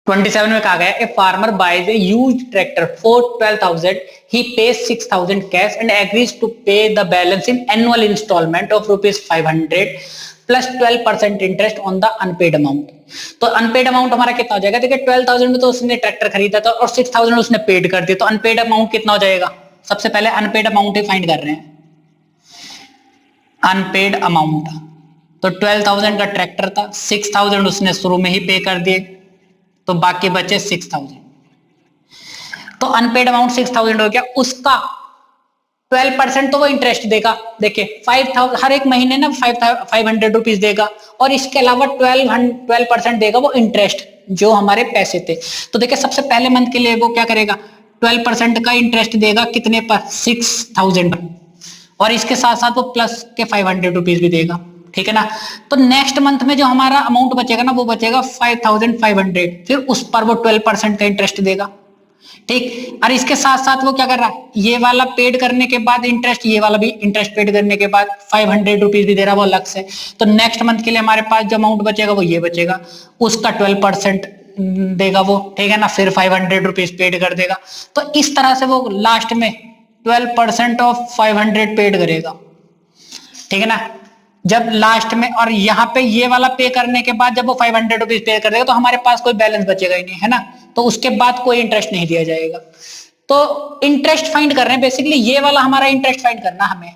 27 में कहा गया a farmer buys a used tractor for 12,000 he pays 6,000 cash and agrees to pay the balance in annual installment of rupees 500 plus 12% interest on the unpaid amount। तो unpaid amount हमारा कितना हो जाएगा? देखिए 12,000 में तो उसने ट्रैक्टर खरीदा था और 6,000 उसने पेड कर दिया, तो अनपेड अमाउंट कितना हो जाएगा? सबसे पहले अनपेड अमाउंट ही फाइंड कर रहे हैं। अनपेड अमाउंट तो 12,000 का ट्रैक्टर था, 6,000 उसने शुरू में ही पे कर दिए, तो बाकी बचे 6,000। तो अनपेड अमाउंट 6,000 हो गया, उसका 12% तो वो इंटरेस्ट देगा। देखिए 5,000 हर एक महीने ना 500 रुपीज देगा, और इसके अलावा 12% देगा वो इंटरेस्ट जो हमारे पैसे थे। तो देखिए सबसे पहले मंथ के लिए वो क्या करेगा? 12% का इंटरेस्ट देगा, कितने पर? 6,000 पर, और इसके साथ साथ वो प्लस के 500 रुपीज भी देगा, ठीक है ना। तो नेक्स्ट मंथ में जो हमारा अमाउंट बचेगा ना, वो बचेगा 5,500, फिर उस पर वो 12% का इंटरेस्ट देगा, ठीक। और इसके साथ साथ वो क्या कर रहा है? ये वाला पेड करने के बाद इंटरेस्ट, ये वाला भी इंटरेस्ट पेड करने के बाद 500 रुपीज भी दे रहा है वो अलग से। तो नेक्स्ट मंथ के लिए हमारे पास जो अमाउंट बचेगा वो ये बचेगा, उसका 12% देगा वो, ठीक है ना, फिर 500 रुपीज पेड कर देगा। तो इस तरह से वो लास्ट में 12% ऑफ 500 पेड करेगा, ठीक है ना। जब लास्ट में, और यहाँ पे ये वाला पे करने के बाद जब वो 500 रुपीज पे कर देगा तो हमारे पास कोई बैलेंस बचेगा ही नहीं, है ना। तो उसके बाद कोई इंटरेस्ट नहीं दिया जाएगा। तो इंटरेस्ट फाइंड कर रहे हैं बेसिकली, ये वाला हमारा इंटरेस्ट फाइंड करना हमें,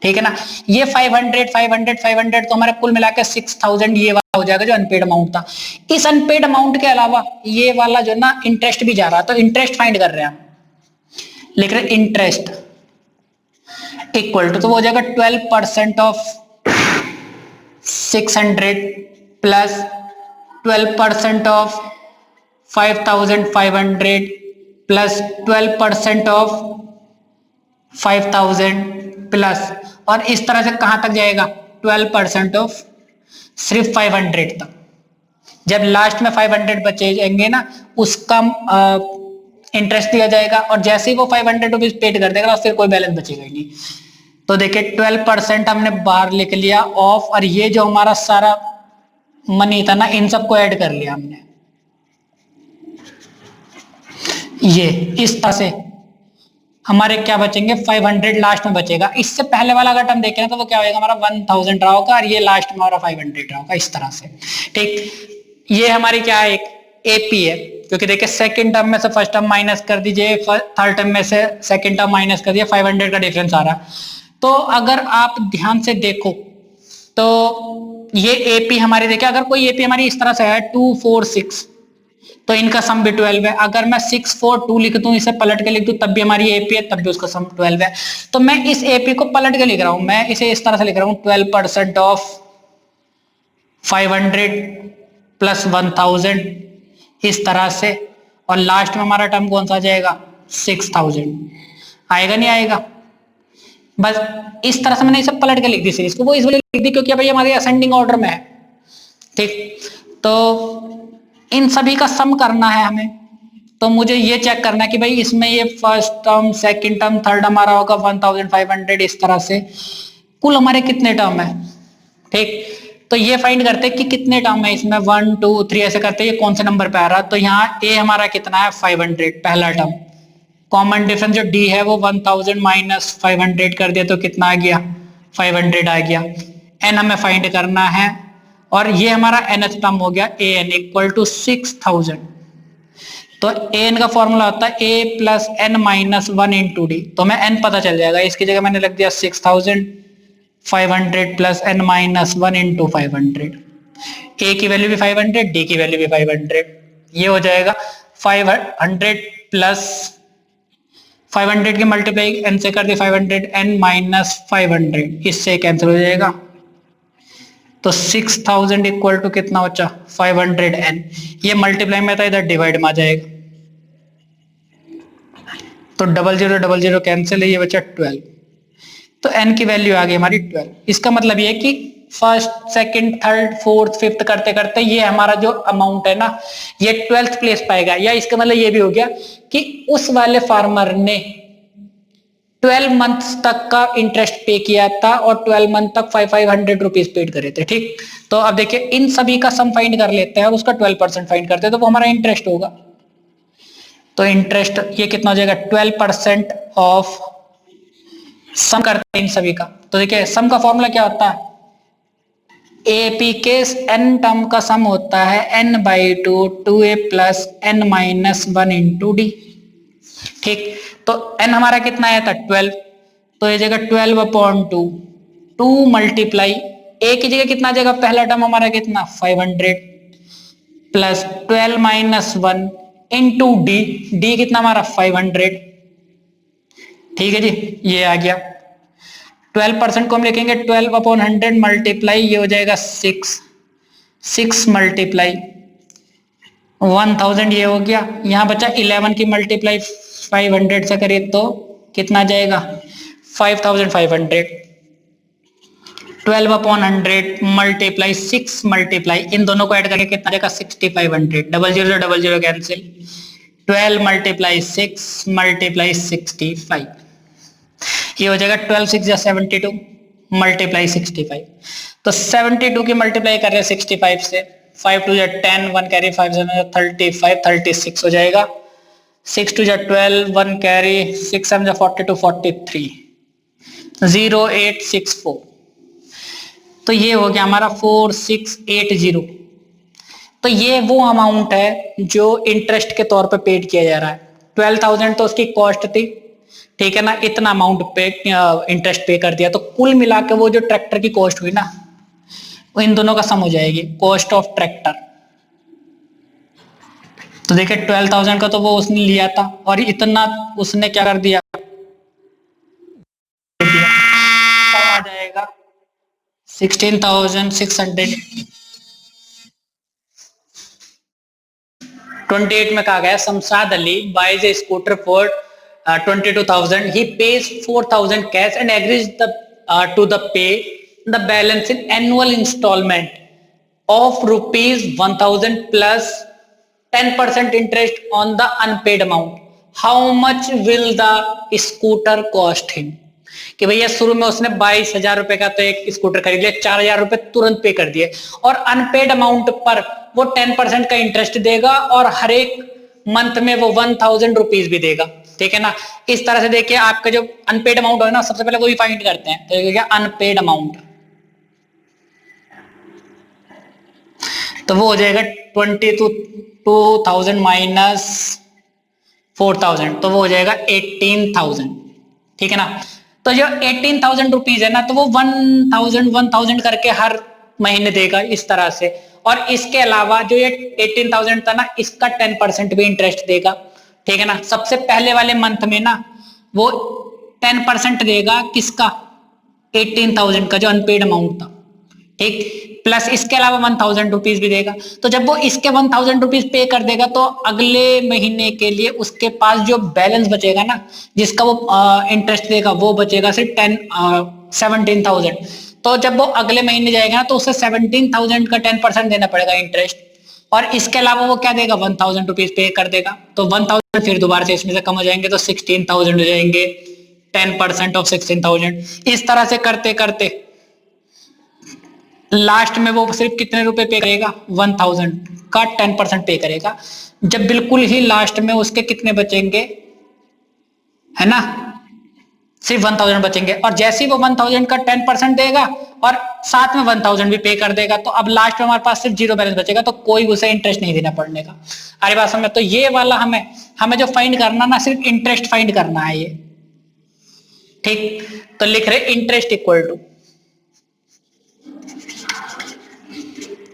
ठीक है ना। ये 500 तो हमारे कुल मिलाकर 6,000 ये वाला हो जाएगा जो अनपेड अमाउंट था। इस अनपेड अमाउंट के अलावा ये वाला जो ना इंटरेस्ट भी जा रहा, तो इंटरेस्ट फाइंड कर रहे हैं हम, लिख रहे इंटरेस्ट इक्वल टू, तो वो हो जाएगा 12% of 600 plus 12% of 5,500 plus 12% of 5,000 plus, और इस तरह से कहां तक जाएगा? 12% ऑफ सिर्फ 500 तक। जब लास्ट में 500 बचे जाएंगे ना, उसका इंटरेस्ट दिया जाएगा, और जैसे ही वो 500 रुपीज पेड कर देगा फिर कोई बैलेंस बचेगा ही नहीं। तो देखिए 12% हमने बाहर लिख लिया ऑफ, और ये जो हमारा सारा मनी था ना, इन सबको ऐड कर लिया हमने, ये इस तरह से हमारे क्या बचेंगे? 500 लास्ट में बचेगा। इससे पहले वाला अगर हम देखें तो वो क्या होगा? हमारा 1,000 रहा होगा, और ये लास्ट में हमारा 500 रहा होगा, इस तरह से, ठीक। ये हमारी क्या है? एक एपी है, क्योंकि देखिए सेकंड टर्म में से फर्स्ट टर्म माइनस कर दीजिए, थर्ड टर्म में से सेकंड टर्म माइनस कर दिया, 500 का डिफरेंस आ रहा है। तो अगर आप ध्यान से देखो तो ये एपी हमारी, देखिए अगर कोई एपी हमारी इस तरह से है 2, 4, 6, तो इनका सम भी 12 है। अगर मैं 6, 4, 2 लिख दूं, इसे पलट के लिख दूं, तब भी हमारी एपी है, तब भी उसका सम 12 है। तो मैं इस एपी को पलट के लिख रहा हूं, मैं इसे इस तरह से लिख रहा हूं 12% ऑफ 500 प्लस 1,000, इस तरह से, और लास्ट में हमारा टर्म कौन सा आ जाएगा? 6,000 आएगा, नहीं आएगा? बस इस तरह से मैंने इसे पलट के लिख दी सीरीज को, वो इसलिए लिख दी क्योंकि भाई हमारे असेंडिंग ऑर्डर में है, ठीक। तो इन सभी का सम करना है हमें, तो मुझे ये चेक करना है कि भाई इसमें ये first term, second term, third हमारा होगा 1,500, इस तरह से कुल हमारे कितने टर्म है, ठीक। तो ये फाइंड करते हैं कि कितने टर्म है इसमें, 1, 2, 3 ऐसे करते हैं, ये कौन से नंबर पे आ रहा है। तो यहाँ ए हमारा कितना है? 500, पहला टर्म। कॉमन डिफरेंस जो डी है वो 1,000 माइनस 500 कर दिया, तो कितना आ गया? 500 आ गया। एन हमें फाइंड करना है, और ये हमारा nth टर्म हो गया ए एन इक्वल टू 6,000। तो एन का फॉर्मूला होता है A plus N minus 1 into D. तो हमें एन पता चल जाएगा, इसकी जगह मैंने लिख दिया 6,500 प्लस एन माइनस 1 इंटू 500। ए की वैल्यू भी 500, डी की वैल्यू भी 500, ये हो जाएगा 500 प्लस 500 की मल्टीप्लाई एन से कर दी 500, एन माइनस 500, इससे कैंसिल हो जाएगा। तो 6,000 इक्वल टू कितना बचा? 500 एन। ये मल्टीप्लाई में था, इधर डिवाइड में आ जाएगा, तो 0000 कैंसिल है, ये बचा 12। तो एन की वैल्यू आ गई हमारी 12। इसका मतलब ये कि first, second, third, fourth, fifth करते करते ये हमारा जो अमाउंट है ना, ये 12th प्लेस पाएगा। या इसका मतलब ये भी हो गया कि उस वाले फार्मर ने 12 मंथ्स तक का इंटरेस्ट पे किया था और 12 मंथ तक 500 रुपीज पेड करे थे। ठीक, तो अब देखिए इन सभी का सम फाइंड कर लेते हैं और उसका 12% फाइंड करते हैं, तो वो हमारा इंटरेस्ट होगा। तो इंटरेस्ट ये कितना हो जाएगा, 12% ऑफ सम करते हैं इन सभी का। तो देखिए सम का फॉर्मूला क्या होता है, एपी के एन टर्म का सम होता है n by two A plus n minus 1 into D. ठीक, तो n हमारा कितना आया था 12, तो ये जगह 12 अपॉन 2 मल्टीप्लाई ए की जगह कितना आ जाएगा, पहला टर्म हमारा कितना 500 plus 12 minus 1 into D, D कितना हमारा 500। ठीक है जी, ये आ गया। 12% को हम लिखेंगे 12 अपॉन 100 मल्टीप्लाई, ये हो जाएगा 6 मल्टीप्लाई 1000, ये हो गया। यहाँ बचा 11 की मल्टीप्लाई 500 से करिए तो कितना जाएगा 5500। 12 अपॉन 100 मल्टीप्लाई 6 मल्टीप्लाई, इन दोनों को ऐड करके कितना जाएगा 6500, double zero cancel, 12 multiply 6 multiply 65, ये हो जाएगा 12 6 या 72 मल्टीप्लाई 65। तो 72 की मल्टीप्लाई कर रहे हैं 65 से, 5 2 या 10, 1 कैरी 5 7 35, 36 हो जाएगा, 6 2 या 12, 1 कैरी 6 7 या 42 43, 0864। तो ये हो गया हमारा 4680। तो ये वो अमाउंट है जो इंटरेस्ट के तौर पे पेड किया जा रहा है। 12,000 तो उसकी कॉस्ट थी, ठीक है ना, इतना अमाउंट पे इंटरेस्ट पे कर दिया, तो कुल मिला के वो जो ट्रैक्टर की कॉस्ट हुई ना, वो इन दोनों का सम हो जाएगी, कॉस्ट ऑफ ट्रैक्टर। तो देखिए 12,000 का तो वो उसने लिया था और इतना उसने क्या कर दिया, आ जाएगा 16,600। 28 में कहा गया Shamshad Ali buys a scooter for 22,000. He pays 4,000 cash and agrees to the pay the balance in annual installment of rupees 1,000 plus 10% interest on the unpaid amount. How much will the scooter cost him? कि भैया शुरू में उसने 22,000 रुपए का तो एक scooter खरीद लिया, 4,000 रुपए तुरंत पे कर दिए और अनपेड अमाउंट पर वो 10% का इंटरेस्ट देगा और हर एक मंथ में वो 1,000 रुपीज भी देगा। ठीक है ना, इस तरह से देखिए आपका जो अनपेड अमाउंट है ना, सबसे पहले वो ही फाइंड करते हैं। तो क्या अनपेड अमाउंट, तो वो हो जाएगा 22,000 माइनस 4,000, तो वो हो जाएगा 18,000। ठीक है ना, तो जो 18,000 रुपीज है ना, तो वो 1,000 करके हर महीने देगा इस तरह से। और इसके अलावा जो ये 18,000 था ना, इसका 10% भी इंटरेस्ट देगा। ठीक है ना, सबसे पहले वाले मंथ में ना वो 10% देगा, किसका 18,000 का जो अनपेड अमाउंट था। ठीक, प्लस इसके अलावा 1,000 रुपीज भी देगा। तो जब वो इसके 1,000 रुपीज पे कर देगा तो अगले महीने के लिए उसके पास जो बैलेंस बचेगा ना, जिसका वो इंटरेस्ट देगा, वो बचेगा सिर्फ 17,000। तो जब वो अगले महीने जाएगा ना, तो उसे 17,000 का 10% देना पड़ेगा इंटरेस्ट, और इसके अलावा वो क्या देगा 1,000 रुपीज पे कर देगा। तो 1,000 फिर दोबारा से इसमें से कम हो जाएंगे, तो 16,000 हो जाएंगे, 10% ऑफ 16,000। इस तरह से करते करते लास्ट में वो सिर्फ कितने रुपए पे करेगा, 1,000 का 10% पे करेगा। जब बिल्कुल ही लास्ट में उसके कितने बचेंगे, है ना, सिर्फ 1,000 बचेंगे। और जैसे ही वो 1,000 का 10% देगा और साथ में 1,000 भी पे कर देगा, तो अब लास्ट में हमारे पास सिर्फ जीरो बैलेंस बचेगा, तो कोई उसे इंटरेस्ट नहीं देना पड़ने का। अरे बात समझ, तो ये वाला हमें जो फाइंड करना ना, सिर्फ इंटरेस्ट फाइंड करना है ये। ठीक, तो लिख रहे इंटरेस्ट इक्वल टू,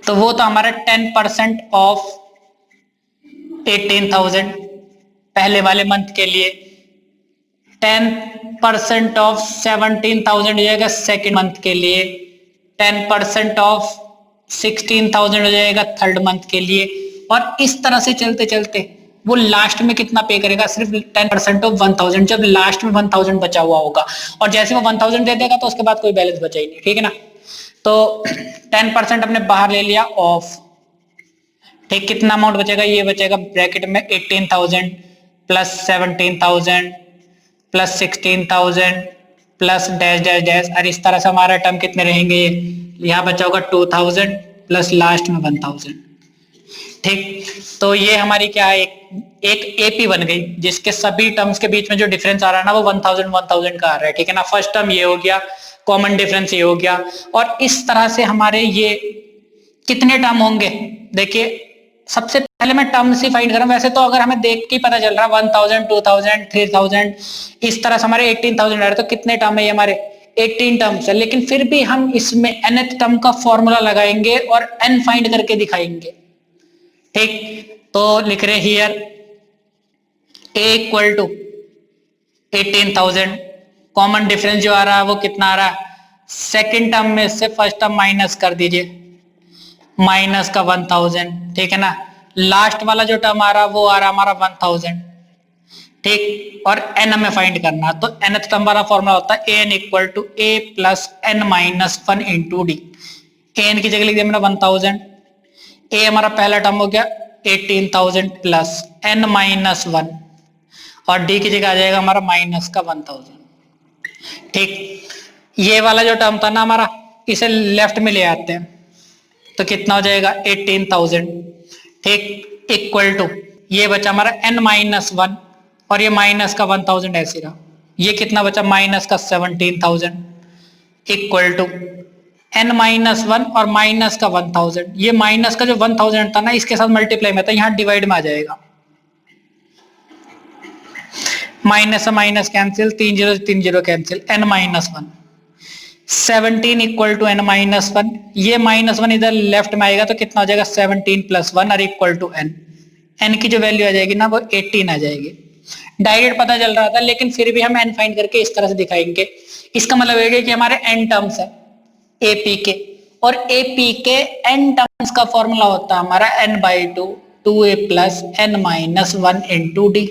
तो वो तो हमारा 10% ऑफ 18,000 पहले वाले मंथ के लिए, 10% ऑफ 17,000 हो जाएगा सेकेंड मंथ के लिए, 10% ऑफ 16,000 हो जाएगा थर्ड मंथ के लिए। और इस तरह से चलते चलते वो लास्ट में कितना पे करेगा, सिर्फ 10% ऑफ 1,000, जब लास्ट में 1,000 बचा हुआ होगा। और जैसे वो 1,000 दे देगा तो उसके बाद कोई बैलेंस बचा ही नहीं। ठीक है ना, तो 10% अपने बाहर ले लिया ऑफ। ठीक, कितना अमाउंट बचेगा, ये बचेगा ब्रैकेट में 18,000 plus 17,000 plus 16,000 plus dash dash dash, और इस तरह से हमारा टर्म कितने रहेंगे, यहाँ बचा होगा 2000 प्लस लास्ट में 1000। ठीक, तो ये हमारी क्या है, एक एपी बन गई जिसके सभी टर्म्स के बीच में जो डिफरेंस आ रहा है ना वो 1000 का आ रहा है। ठीक है ना, फर्स्ट टर्म ये हो गया, कॉमन डिफरेंस ये हो गया, और इस तरह से हमारे ये कितने टर्म होंगे। देखिए सबसे पहले मैं टर्म्स ही फाइंड कर रहा हूं, वैसे तो अगर हमें देख के ही पता चल रहा है 1000 2000 3000 इस तरह से हमारे 18,000 आ रहे, तो कितने टर्म है ये हमारे 18 टर्म्स है, लेकिन फिर भी हम इसमें nth टर्म का फॉर्मूला लगाएंगे और n फाइंड करके दिखाएंगे। ठीक, तो लिख रहे here a equal to 18,000, common difference जो आ रहा है वो कितना आ रहा है, सेकेंड टर्म में से फर्स्ट टर्म माइनस कर दीजिए, माइनस का 1000। ठीक है ना, लास्ट वाला जो टर्म आ रहा है वो आ रहा है हमारा 1000। ठीक, और n हमें फाइंड करना है, तो nth टर्म वाला फॉर्मूला होता है an equal to a plus n minus 1 into d. an की जगह लिख दिया मैंने 1000, a हमारा पहला टर्म हो गया 18,000 प्लस n माइनस 1, और d की जगह आ जाएगा हमारा माइनस का 1000। ठीक, ये वाला जो टर्म था ना हमारा, इसे लेफ्ट में ले आते हैं तो कितना हो जाएगा 18,000। ठीक, इक्वल टू ये बचा हमारा n माइनस 1 और ये माइनस का 1000 ऐसे रहा, ये कितना बचा माइनस का 17,000 इक्वल टू n माइनस 1 और माइनस का 1000। ये माइनस का जो 1000 था ना इसके साथ मल्टीप्लाई में था, यहाँ डिवाइड में आ जाएगा, माइनस से minus cancel, 3 0 3 0 cancel, n minus 1 17 equal to n minus 1, ये माइनस 1 इधर लेफ्ट में आएगा तो कितना हो जाएगा 17 प्लस 1 और इक्वल टू n। n की जो वैल्यू आ जाएगी ना वो 18 आ जाएगी। डायरेक्ट पता चल रहा था लेकिन फिर भी हम n फाइंड करके इस तरह से दिखाएंगे। इसका मतलब है कि हमारे n टर्म्स है AP के, और AP के n टर्म्स का फॉर्मूला होता है हमारा n/2 2a plus n minus 1 into D,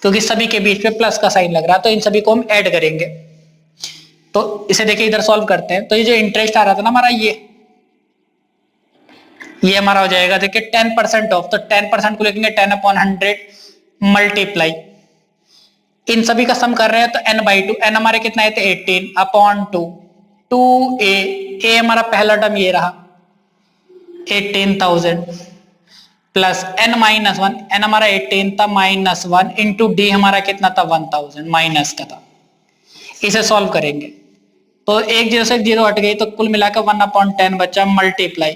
क्योंकि सभी के बीच में प्लस का साइन लग रहा है तो इन सभी को हम ऐड करेंगे। तो इसे देखिए इधर सॉल्व करते हैं, तो ये जो इंटरेस्ट आ रहा था ना हमारा ये हमारा हो जाएगा देखिए 10% ऑफ, तो 10% को लिखेंगे 10/100 मल्टीप्लाई, इन सभी का सम कर रहे हैं तो n/2, n हमारे कितना है 18 अपॉन 2 2a, a हमारा पहला टर्म ये रहा 18,000 प्लस n माइनस 1, n हमारा 18 था माइनस 1 इंटू डी हमारा कितना था 1000 माइनस का था। इसे सॉल्व करेंगे तो एक जीरो से एक जीरो हट गई तो कुल मिलाकर 1/10 बचा, मल्टीप्लाई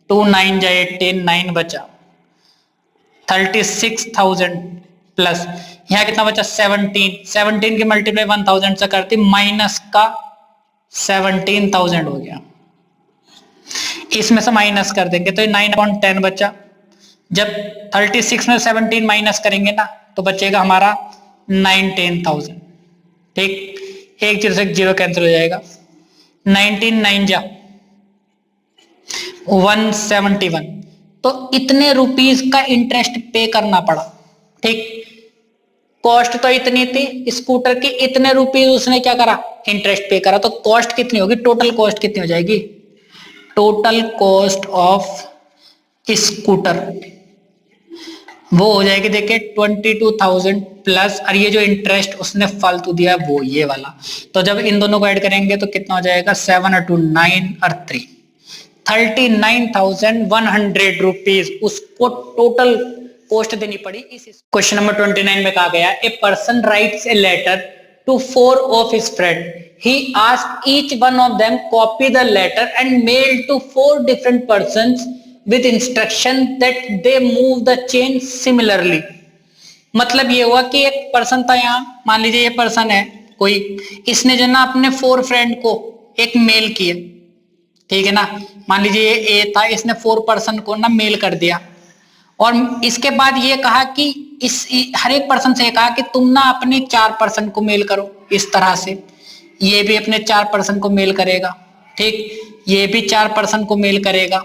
2 9 जा 18 9 बचा 36,000 प्लस यहाँ कितना बचा 17 की मल्टीप्लाई 1000 से करती माइनस का 17,000 हो गया, इसमें से माइनस कर देंगे तो 9/10 बचा। जब 36 में 17 माइनस करेंगे ना तो बचेगा हमारा 19,000। ठीक, एक जीरो से एक जीरो कैंसिल हो जाएगा, 19 9 जा 171, तो इतने रुपीस का इंटरेस्ट पे करना पड़ा। ठीक, कॉस्ट तो इतनी थी स्कूटर की, इतने रुपीस उसने क्या करा इंटरेस्ट पे करा, तो कॉस्ट कितनी होगी, टोटल कॉस्ट कितनी हो जाएगी, टोटल कॉस्ट ऑफ स्कूटर वो हो जाएगी देखिए 22,000 प्लस, और ये जो इंटरेस्ट उसने फालतू दिया वो ये वाला, तो जब इन दोनों को ऐड करेंगे तो कितना हो जाएगा 7 और 2 9 और 3 39,100 रुपीज उसको टोटल कॉस्ट देनी पड़ी। इस क्वेश्चन नंबर 29 में कहा गया a person writes a letter to 4 of his friend, he asked each one of them copy the letter and mail to 4 different persons with instruction that they move the chain similarly। मतलब ये हुआ कि एक person था, यहाँ मान लीजिए ये पर्सन है कोई, इसने जो ना अपने 4 फ्रेंड को एक मेल किया, ठीक है ना, मान लीजिए ये ए था, इसने 4 पर्सन को ना मेल कर दिया, और इसके बाद ये कहा कि हर एक पर्सन से कहा कि तुम ना अपने 4 पर्सन को मेल करो, इस तरह से ये भी अपने 4 पर्सन को मेल करेगा, ठीक, ये भी 4 पर्सन को मेल करेगा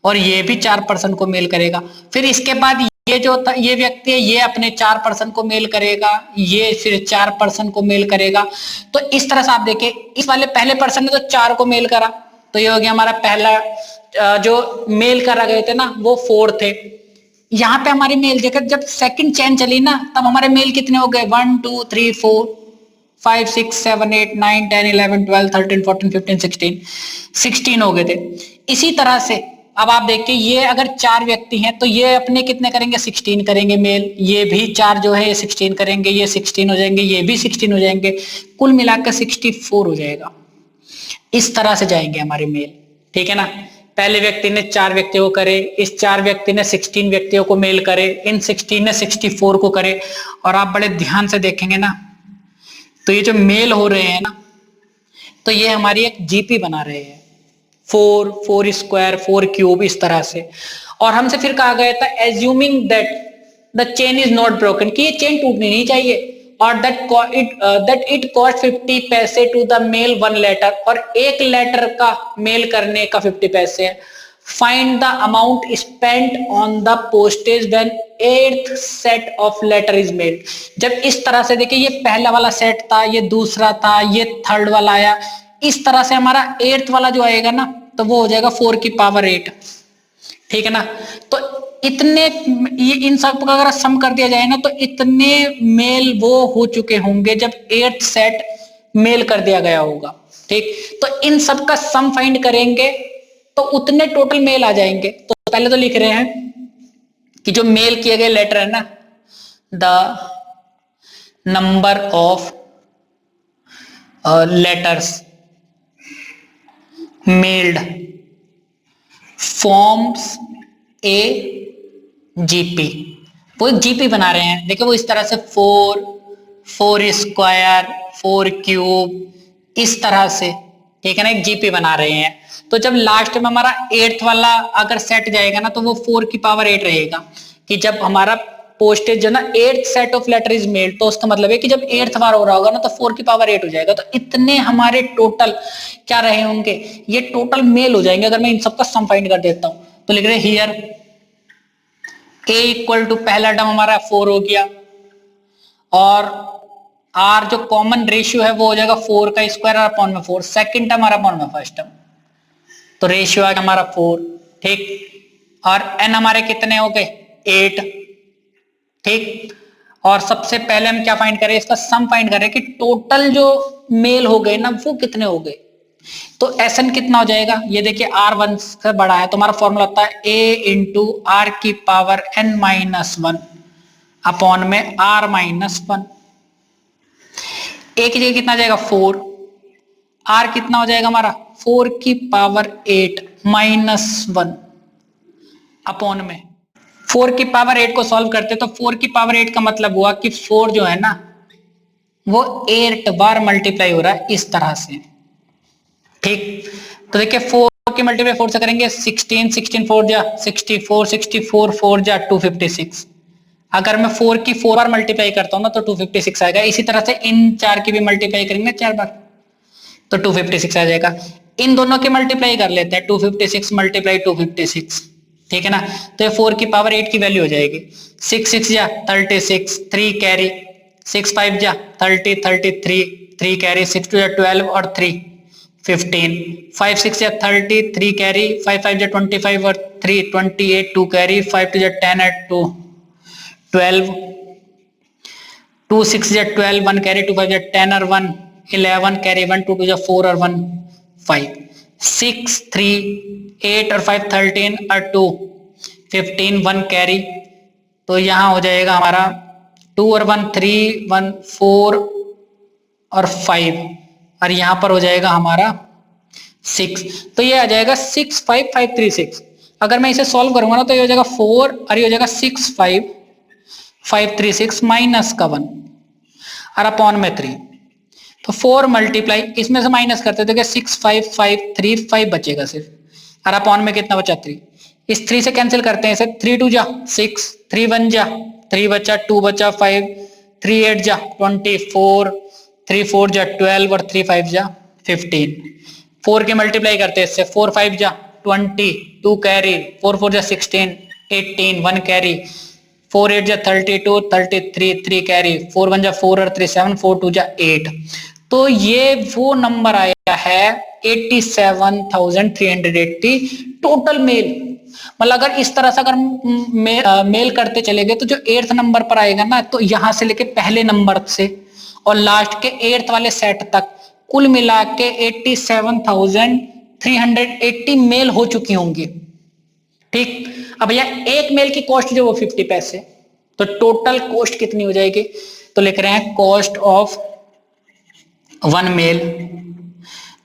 और ये भी 4 पर्सन को मेल करेगा। फिर इसके बाद ये जो था ये व्यक्ति है ये अपने 4 पर्सन को मेल करेगा, ये फिर 4 पर्सन को मेल करेगा। तो इस तरह से आप देखिए इस वाले पहले पर्सन ने तो 4 को मेल करा, तो ये हो गया हमारा पहला, जो मेल करा गए थे ना वो 4 थे, यहाँ पे हमारे मेल देखा, जब सेकंड चेन चली ना तब हमारे मेल कितने हो गए, 1 2 3 4 5 6 7 8 9 10 11 12 13 14 15 16 हो गए थे। इसी तरह से अब आप देखिए, ये अगर 4 व्यक्ति हैं तो ये अपने कितने करेंगे, 16 करेंगे मेल, ये भी 4 जो है ये 16 करेंगे, ये 16 हो जाएंगे, ये भी 16 हो जाएंगे, कुल मिलाकर 64 हो जाएगा। इस तरह से जाएंगे हमारे मेल, ठीक है ना। पहले व्यक्ति ने 4 व्यक्तियों को करे, इस 4 व्यक्ति ने 16 व्यक्तियों को मेल करे, इन 16 ने 64 को करे। और आप बड़े ध्यान से देखेंगे ना तो ये जो मेल हो रहे हैं ना, तो ये हमारी एक जीपी बना रहे हैं, 4 4 स्क्वायर 4 क्यूब, इस तरह से। और हमसे फिर कहा गया था assuming that the chain is not broken, कि ये चेन टूटनी नहीं चाहिए, और दैट इट कॉस्ट 50 पैसे टू द मेल 1 लेटर, और एक लेटर का मेल करने का 50 पैसे है। Find the amount spent on the postage when 8th set of letter is mailed. जब इस तरह से देखिए, ये पहला वाला सेट था, ये दूसरा था, ये थर्ड वाला आया, इस तरह से हमारा 8th वाला जो आएगा ना तो वो हो जाएगा 4 की पावर 8, ठीक है ना। तो इतने, ये इन सब का अगर सम कर दिया जाए ना तो इतने मेल वो हो चुके होंगे जब 8th सेट मेल कर दिया गया होगा, ठीक। तो इन सब का सम फाइंड करेंगे तो उतने टोटल मेल आ जाएंगे। तो पहले तो लिख रहे हैं कि जो मेल किए गए लेटर है ना, the number of letters meld forms a GP. वो एक जीपी बना रहे हैं, देखिए वो इस तरह से 4 4 स्क्वायर 4 क्यूब, इस तरह से, ठीक है ना, एक जीपी बना रहे हैं। तो जब लास्ट में हमारा 8th वाला अगर सेट जाएगा ना तो वो 4 की पावर 8 रहेगा, कि जब हमारा पोस्टेज जो ना 8th set of letter is mailed, तो उसका मतलब है कि जब 8th बार हो रहा होगा ना तो 4 की पावर 8 हो जाएगा। तो इतने हमारे टोटल क्या रहे होंगे, ये टोटल मेल हो जाएंगे। अगर मैं इन सबका सम फाइंड कर देता हूं तो लिख रहे हियर ए इक्वल टू, पहला टर्म हमारा 4 हो गया, और आर जो कॉमन रेशियो है वो हो जाएगा 4 का स्क्वायर अपॉन में 4, सेकंड टर्म हमारा अपॉन में फर्स्ट टर्म, तो रेशियो आ गया हमारा 4, ठीक। और एन हमारे कितने हो गए, 8, ठीक। और सबसे पहले हम क्या फाइंड करें, इसका सम फाइंड करें कि टोटल जो मेल हो गए ना वो कितने हो गए। तो एस एन कितना हो जाएगा, ये देखिए R1 से बड़ा है तो हमारा फॉर्मूला होता है A इंटू आर की पावर n-1 अपॉन में R-1। ए की जगह कितना जाएगा 4, R कितना हो जाएगा हमारा 4 की पावर 8 -1 अपॉन में 4 की पावर 8 को सॉल्व करते तो 4 की पावर 8 का मतलब हुआ कि 4 जो है ना वो 8 बार मल्टीप्लाई हो रहा है, इस तरह से, ठीक। तो देखिए 4 की मल्टीप्लाई 4 से करेंगे 16 16 4 जा 64 64 4 जा 256। अगर मैं 4 की 4 बार मल्टीप्लाई करता हूं ना तो 256 आएगा। इसी तरह से इन 4 की भी मल्टीप्लाई करेंगे 4 बार तो 256 आ जाएगा। इन दोनों की मल्टीप्लाई कर लेते हैं, 256 मल्टीप्लाई 256, ठीक है ना। तो ये 4 की पावर 8 की वैल्यू हो जाएगी 6 6 जा 36, 3 कैरी, 6 5 जा 30 33, 3 कैरी, 6 2 जा 12 और 3 15, 5 6 जा 30, 3 कैरी, 5 5 जा 25 और 3 28, 2 कैरी, 5 2 जा 10 और 2 12, 2 6 जा 12, 1 कैरी, 2 5 जा 10 और 1 11 कैरी, 1 2 2 जा 4 और 1 5, 6 3 8 और 5 13 और 2 15, 1 कैरी। तो यहाँ हो जाएगा हमारा 2 और 1 3 1 4 और 5, और यहाँ पर हो जाएगा हमारा 6। तो ये आ जाएगा 6 5 5 3 6। अगर मैं इसे सॉल्व करूंगा ना तो ये हो जाएगा 4 और ये हो जाएगा 6 5 5 3 6 माइनस का 1 और अपॉन में 3। तो 4 मल्टीप्लाई इसमें से माइनस करते तो क्या 6 5 5 3 5 बचेगा सिर्फ, और अपॉन में कितना बचा 3। इस 3 से कैंसिल करते हैं इसे, 3 2 जा 6, 3 1 जा 3 बचा, 2 बचा 5, 3 8 जा 24, 3 4 जा 12 और 3 5 जा 15। 4 के मल्टीप्लाई करते हैं इससे, 4 5 जा 20, 2 कैरी, 4 4 जा 16 18, 1 कैरी, 4 8 जा 32 33, 3 कैरी, 4 1 जा 4 और 3 7, 4 2 जा 8। तो ये वो नंबर आया है 87,380 टोटल मेल। मतलब अगर इस तरह से अगर मेल करते चले गए तो जो 8th नंबर पर आएगा ना, तो यहां से लेके पहले नंबर से और लास्ट के 8th वाले सेट तक कुल मिला के 87,380 मेल हो चुकी होंगी। ठीक, अब भैया एक मेल की कॉस्ट जो वो 50 पैसे, तो टोटल कॉस्ट कितनी हो जाएगी? तो लिख रहे हैं कॉस्ट ऑफ 1 मेल,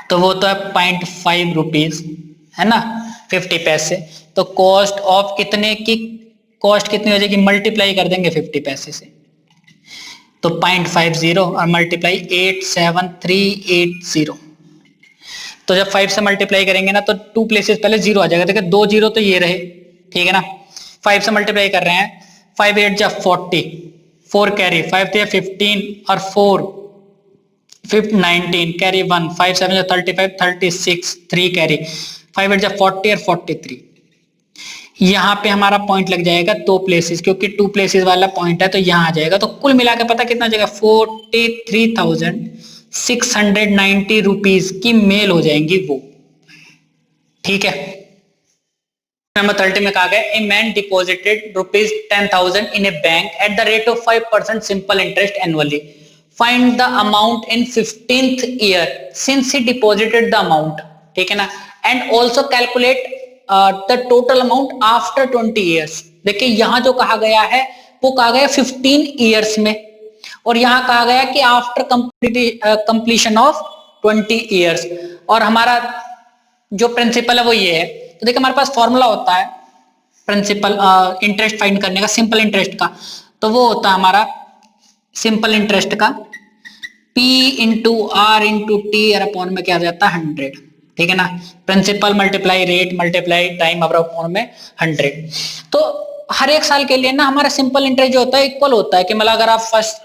तो वो तो है 0.5 रुपीज, है ना, 50 पैसे। तो कॉस्ट ऑफ इतने की कॉस्ट कितनी हो जाएगी? मल्टीप्लाई कर देंगे 50 पैसे से, तो 0.50 और मल्टीप्लाई 87380। तो जब 5 से मल्टीप्लाई करेंगे ना तो 2 प्लेसेस पहले 0 आ जाएगा। देखिए 2 0 तो ये रहे, ठीक है ना। 5 से मल्टीप्लाई कर रहे हैं, 5 8 जा 40, 4 कैरी, 5 3 15 और 4 19 कैरी 1, 5 7 जा 35 36, 3 कैरी, 5 8 जा 40 और 43। यहाँ पे हमारा पॉइंट लग जाएगा 2 प्लेसेस, क्योंकि 2 प्लेसेस वाला पॉइंट है तो यहाँ आ जाएगा। तो कुल मिला के पता कितना हो जाएगा? 43,690 रुपीज की मेल हो जाएंगी वो, ठीक है। नंबर 30 में कहा गया a man deposited ₹10,000 in A bank at the rate of 5% simple interest annually, find the amount in 15th year since he deposited the amount, ठीक है ना, and also calculate the total amount after 20 years. देखिए यहां जो कहा गया है वो कहा गया 15 ईयर्स में, और यहां कहा गया कि आफ्टर कंप्लीशन ऑफ 20 ईयर्स, और हमारा जो प्रिंसिपल है वो ये है। तो देखिए हमारे पास फॉर्मूला होता है प्रिंसिपल इंटरेस्ट फाइंड करने का, सिंपल इंटरेस्ट का, तो वो होता है हमारा सिंपल इंटरेस्ट का P into R into T और अपॉन में क्या आ जाता है 100, ठीक है ना। Principal multiply rate multiply time upon में 100। तो हर एक साल के लिए ना हमारा सिंपल इंटरेस्ट जो होता है इक्वल होता है कि मतलब अगर आप फर्स्ट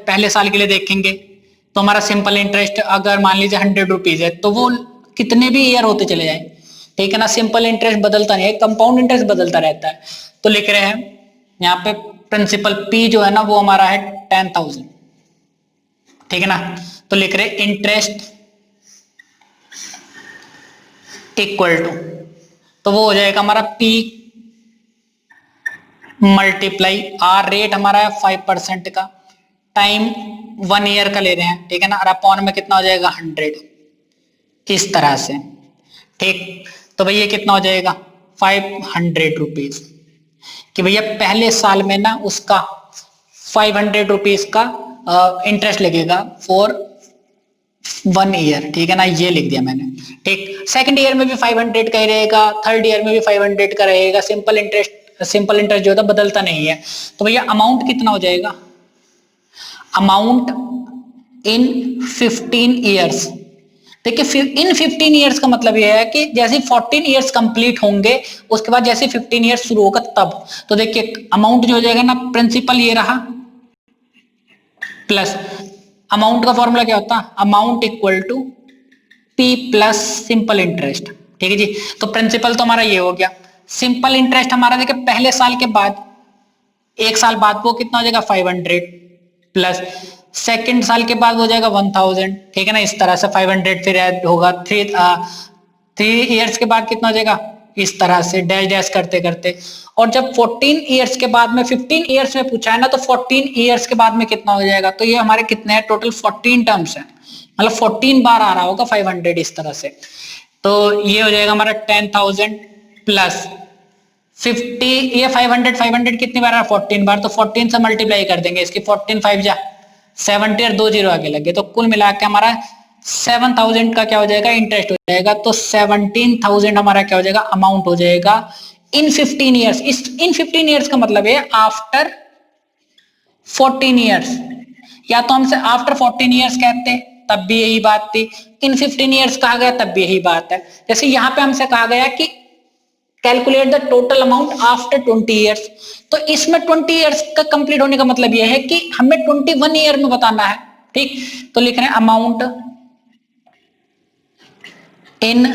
पहले साल के लिए देखेंगे तो हमारा सिंपल इंटरेस्ट अगर मान लीजिए 100 रुपीज है तो वो कितने भी ईयर होते चले जाए, ठीक है ना। सिंपल इंटरेस्ट बदलता नहीं है, कंपाउंड इंटरेस्ट बदलता रहता है। तो लिख रहे हैं यहाँ पे प्रिंसिपल P जो है ना वो हमारा है 10,000, ठीक है ना। तो लिख रहे इंटरेस्ट इक्वल टू, तो वो हो जाएगा हमारा P मल्टीप्लाई आर, रेट हमारा है 5% का, टाइम 1 ईयर का ले रहे हैं, ठीक है ना, और अपॉन में कितना हो जाएगा 100, इस तरह से, ठीक। तो भैया कितना हो जाएगा 500 रुपीज, कि भैया पहले साल में ना उसका 500 रुपीज का इंटरेस्ट लगेगा फॉर 1 ईयर, ठीक है ना, ये लिख दिया मैंने, ठीक। सेकंड ईयर में भी 500 का ही रहेगा, थर्ड ईयर में भी 500 का रहेगा। सिंपल इंटरेस्ट जो होता है बदलता नहीं है। तो भैया अमाउंट कितना हो जाएगा? अमाउंट इन 15 ईयर्स, देखिए इन 15 ईयर्स का मतलब यह है कि जैसे 14 ईयर्स कंप्लीट होंगे उसके बाद जैसे 15 ईयर्स शुरू होगा तब, तो देखिए अमाउंट जो हो जाएगा ना, प्रिंसिपल ये रहा प्लस अमाउंट का फॉर्मूला क्या होता है? Amount equal to P plus simple interest, ठीक है जी। तो प्रिंसिपल तो हमारा ये हो गया। सिंपल इंटरेस्ट हमारा देखिए पहले साल के बाद, एक साल बाद वो कितना हो जाएगा 500 प्लस सेकंड साल के बाद हो जाएगा 1000, ठीक है ना, इस तरह से 500 फिर ऐड होगा। 3 ईयर्स के बाद कितना हो जाएगा, इस तरह से डैश डैश करते करते। और जब 14 ईयर्स के बाद में 15 ईयर्स में पूछा है ना, तो 14 ईयर्स के बाद में कितना हो जाएगा? तो ये हमारे कितने हैं टोटल? 14 टर्म्स है, मतलब 14 बार आ रहा होगा 500 इस तरह से। तो ये हो जाएगा हमारा 10,000 प्लस 50, ये 500 कितनी बार? 14 बार। तो 14 से मल्टीप्लाई कर देंगे इसकी, 14 5 जा 70 और 2 जीरो आगे लगे, तो कुल मिला के हमारा 7,000 का क्या हो जाएगा? इंटरेस्ट हो जाएगा। तो 17,000 हमारा क्या हो जाएगा? अमाउंट हो जाएगा इन 15 ईयर्स। इस इन 15 ईयर्स का मतलब है आफ्टर 14 ईयर्स, या तो हमसे आफ्टर 14 ईयर्स कहते तब भी यही बात थी, इन 15 ईयर्स कहा गया तब भी यही बात है। जैसे यहाँ पे हमसे कहा गया कि calculate the total amount after 20 years, तो इसमें 20 ईयर्स का कंप्लीट होने का मतलब यह है कि हमें 21 ईयर में बताना है, ठीक। तो लिख रहे हैं अमाउंट इन,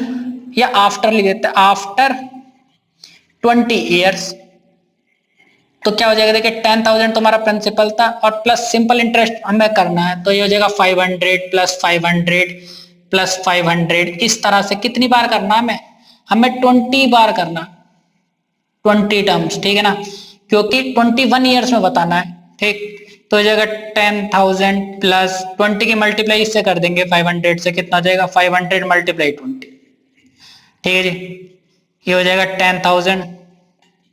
या आफ्टर लिख देते हैं, आफ्टर 20 ईयर्स। तो क्या हो जाएगा? देखिए 10,000 तुम्हारा प्रिंसिपल था और प्लस सिंपल इंटरेस्ट हमें करना है, तो ये हो जाएगा 500 प्लस 500 प्लस 500। इस तरह से कितनी बार करना है हमें? 20 बार करना, 20 टर्म्स, ठीक है ना, क्योंकि 21 ईयर्स में बताना है, ठीक। तो जगह 10,000 प्लस 20 की मल्टीप्लाई इससे कर देंगे 500 से, कितना हो जाएगा 500 मल्टीप्लाई 20, ठीक है जी। ये हो जाएगा 10,000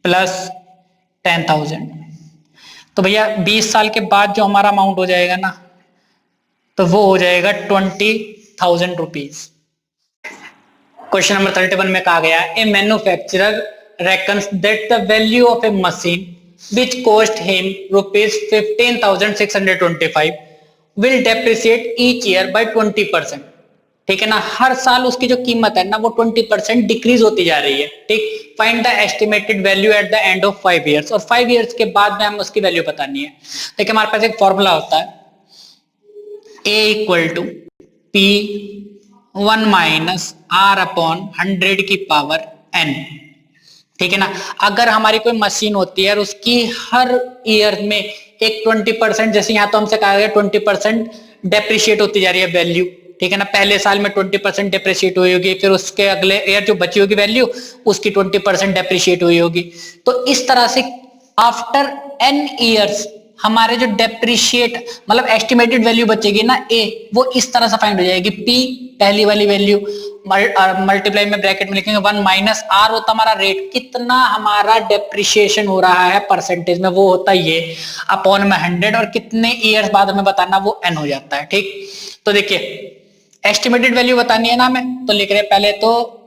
प्लस 10,000। तो भैया 20 साल के बाद जो हमारा अमाउंट हो जाएगा ना, तो वो हो जाएगा 20,000 रुपीज। क्वेश्चन नंबर 31 में कहा गया ए manufacturer reckons that the value of a machine which cost him rupees 15,625 will depreciate each year by 20%, ठीक है ना। हर साल उसकी जो कीमत है ना वो 20% डिक्रीज होती जा रही है, ठीक। Find the estimated value at the end of 5 years, और 5 years के बाद में हमें उसकी वैल्यू बतानी है। देखिए हमारे पास एक फॉर्मूला होता है A equal to P 1 minus R upon 100 की पावर n, ठीक है ना। अगर हमारी कोई मशीन होती है और उसकी हर ईयर में एक 20%, जैसे यहाँ तो हमसे कहा गया 20% डेप्रिशिएट होती जा रही है वैल्यू, ठीक है ना। पहले साल में 20% डेप्रिशिएट हुई होगी, फिर उसके अगले ईयर जो बची होगी वैल्यू उसकी 20% डेप्रिशिएट हुई होगी। तो इस तरह से आफ्टर n ईयर्स हमारे जो डेप्रिशिएट मतलब एस्टिमेटेड वैल्यू बचेगी ना A, वो इस तरह से फाइंड हो जाएगी। P पहली वाली वैल्यू मल्टीप्लाई में ब्रैकेट में लिखेंगे 1 माइनस R होता हमारा रेट, कितना हमारा डेप्रिशिएशन हो रहा है परसेंटेज में, वो होता है ये, अपॉन में 100, और कितने ईयर्स बाद हमें बताना वो n हो जाता है, ठीक। तो देखिए एस्टिमेटेड वैल्यू बतानी है ना हमें, तो लिख रहे हैं पहले तो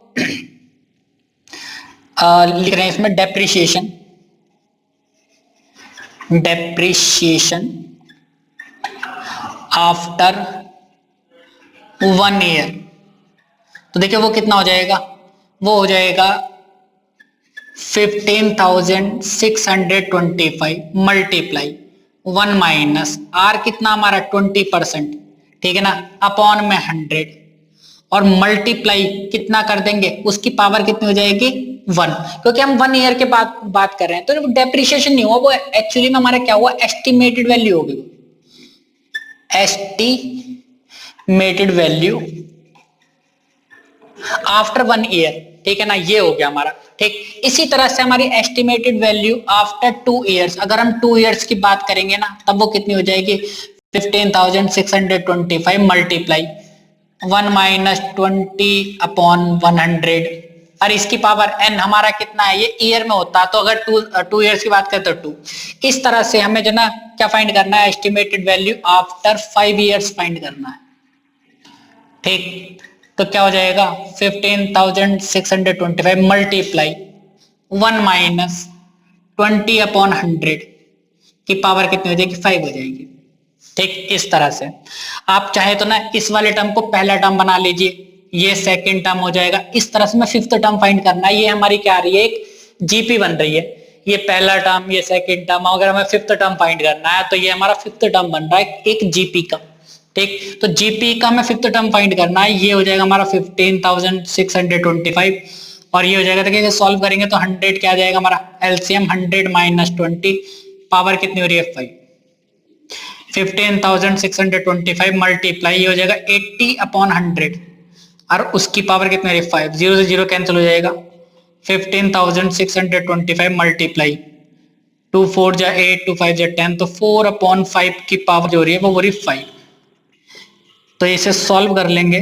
लिख रहे हैं इसमें डेप्रिशिएशन आफ्टर 1 ईयर। तो देखिए वो कितना हो जाएगा, वो हो जाएगा 15,625 मल्टीप्लाई 1 माइनस R कितना हमारा 20%, ठीक है ना, अपॉन में 100, और मल्टीप्लाई कितना कर देंगे, उसकी पावर कितनी हो जाएगी 1, क्योंकि हम 1 ईयर के बाद बात कर रहे हैं। तो डेप्रिशिएशन नहीं हुआ, वो एक्चुअली में हमारा क्या हुआ, एस्टिमेटेड वैल्यू होगी, एस्टिमेटेड वैल्यू आफ्टर 1 ईयर, ठीक है ना, ये हो गया हमारा, ठीक। इसी तरह से हमारी एस्टिमेटेड वैल्यू आफ्टर 2 ईयर्स, अगर हम 2 ईयर्स की बात करेंगे ना, तब वो कितनी हो जाएगी 15,625 मल्टीप्लाई 1 माइनस 20 अपॉन 100, और इसकी पावर n हमारा कितना है, ये ईयर में होता है, तो अगर 2 ईयर्स की बात करें तो 2। इस तरह से हमें जो ना क्या फाइंड करना है, estimated value after 5 years find करना है, ठीक। तो क्या हो जाएगा 15,625 मल्टीप्लाई 1 माइनस 20 अपॉन 100 की पावर कितनी हो जाएगी 5 हो जाएगी, ठीक। इस तरह से आप चाहे तो ना इस वाले टर्म को पहला टर्म बना लीजिए, ये सेकंड टर्म हो जाएगा। इस तरह से मैं फिफ्थ टर्म फाइंड करना है, ये हमारी क्या आ रही है, एक जीपी बन रही है, ये पहला टर्म ये सेकंड टर्म, अगर हमें फिफ्थ टर्म फाइंड करना है तो ये हमारा फिफ्थ टर्म बन रहा है एक जीपी का, ठीक। तो जीपी का हमें फिफ्थ टर्म फाइंड करना है, ये हो जाएगा हमारा 15,625, और ये हो जाएगा, देखिए सॉल्व करेंगे तो 100 क्या आ जाएगा हमारा एलसीएम 100 माइनस 20, पावर कितनी हो रही है 5, 15,625 मल्टीप्लाई ये हो जाएगा 80 अपॉन 100, और उसकी पावर कितनी हो रही है 5, 0 से 0 कैंसिल हो जाएगा, 15,625 मल्टीप्लाई 2 4 जा 8 2 5 जा 10, तो 4 अपॉन 5 की पावर जो हो रही है वो हो रही है 5। तो इसे सॉल्व कर लेंगे,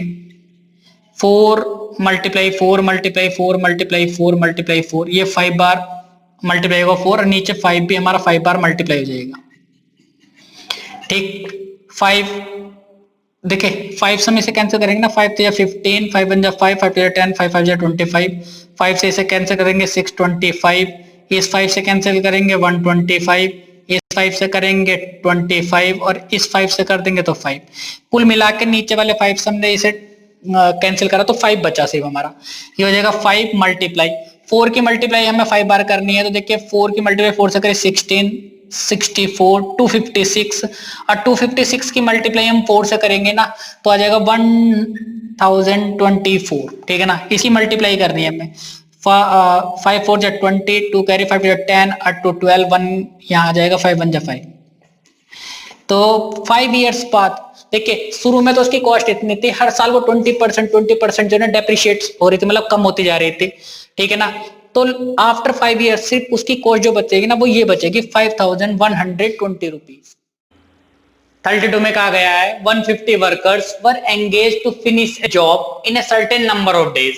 4 मल्टीप्लाई 4 मल्टीप्लाई 4 मल्टीप्लाई 4 मल्टीप्लाई 4, ये 5 बार मल्टीप्लाई होगा 4, और नीचे 5 भी हमारा 5 बार मल्टीप्लाई हो जाएगा, ठीक। 5 देखिए 5 से हम इसे कैंसिल करेंगे ना, 5 तो या 15, 5 1 जा 5, 5 जा 10, 5 5 जा 25, 5 से इसे कैंसिल करेंगे 625, इस 5 से कैंसिल करेंगे 125, इस 5 से करेंगे 25, और इस 5 से कर देंगे तो 5, कुल मिला के नीचे वाले 5 से हमने इसे कैंसिल करा तो 5 बचा सिर्फ हमारा, ये हो जाएगा 5 मल्टीप्लाई 4 की मल्टीप्लाई हमें 5 बार करनी है, तो देखिए 4 की मल्टीप्लाई 4 से करें 16 64 256, और 256 की मल्टीप्लाई हम 4 से करेंगे ना तो आ जाएगा 1024, ठीक है ना। इसी मल्टीप्लाई करनी है हमें, 5 4 जा 20, 2 कैरी 5 जा 10, और 2 12, 1 यहाँ आ जाएगा 5 1 जा 5। तो 5 इयर्स बाद देखिए शुरू में तो उसकी कॉस्ट इतनी थी, हर साल वो 20% जो है डेप्रिशिएट हो रही थी, मतलब कम होती जा रही थी, ठीक है ना। तो आफ्टर 5 ईयर्स सिर्फ उसकी कॉस्ट जो बचेगी ना वो ये बचेगी 5120 रुपीज। 32 में कहा गया है 150 workers were engage to finish a job in a certain number of days,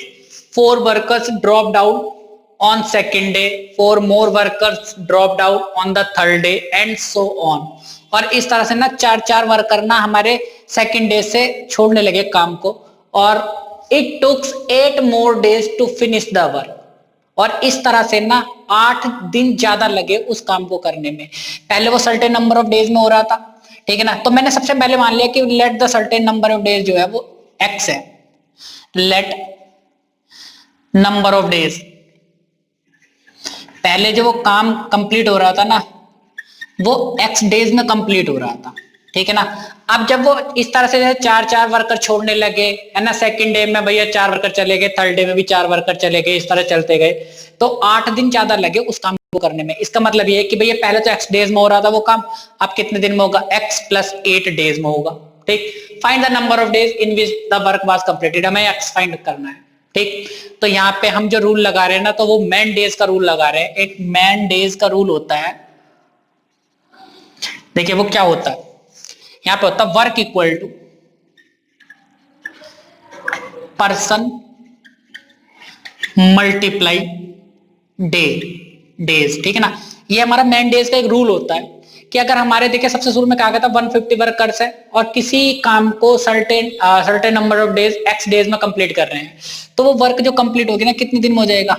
4 workers dropped out on second day, 4 more workers dropped out on the third day and so on. और इस तरह से ना 4 worker ना हमारे second day से छोड़ने लगे काम को, और it took 8 more days to finish the work. और इस तरह से ना 8 दिन ज्यादा लगे उस काम को करने में। पहले वो सर्टेन नंबर ऑफ डेज में हो रहा था, ठीक है ना। तो मैंने सबसे पहले मान लिया कि let the certain number of days जो है वो x है, लेट नंबर ऑफ डेज, पहले जो वो काम कंप्लीट हो रहा था ना वो x डेज में कंप्लीट हो रहा था, ठीक है ना। अब जब वो इस तरह से 4 वर्कर छोड़ने लगे, है ना, सेकंड डे में भैया 4 वर्कर चले गए, थर्ड डे में भी 4 वर्कर चले गए, इस तरह चलते गए, तो 8 दिन ज्यादा लगे उस काम को करने में। इसका मतलब ये है कि भैया पहले तो x डेज में हो रहा था वो काम, अब कितने दिन में होगा, x + 8 डेज में होगा, ठीक। Find the number of days in which the work was completed, हमें x फाइंड करना है, ठीक। तो यहाँ पे हम जो रूल लगा रहे हैं ना, तो वो मैन डेज का रूल लगा रहे हैं। एक मैन डेज का रूल होता है, देखिए वो क्या होता है, यहाँ पे होता है work equal to person multiply days, ठीक है ना। ये हमारा मैन डेज का एक रूल होता है कि अगर हमारे देखिए सबसे शुरू में कहा गया था 150 वर्कर्स है और किसी काम को certain number of days x days में कंप्लीट कर रहे हैं, तो वो वर्क जो कंप्लीट होगी ना कितने दिन में हो जाएगा,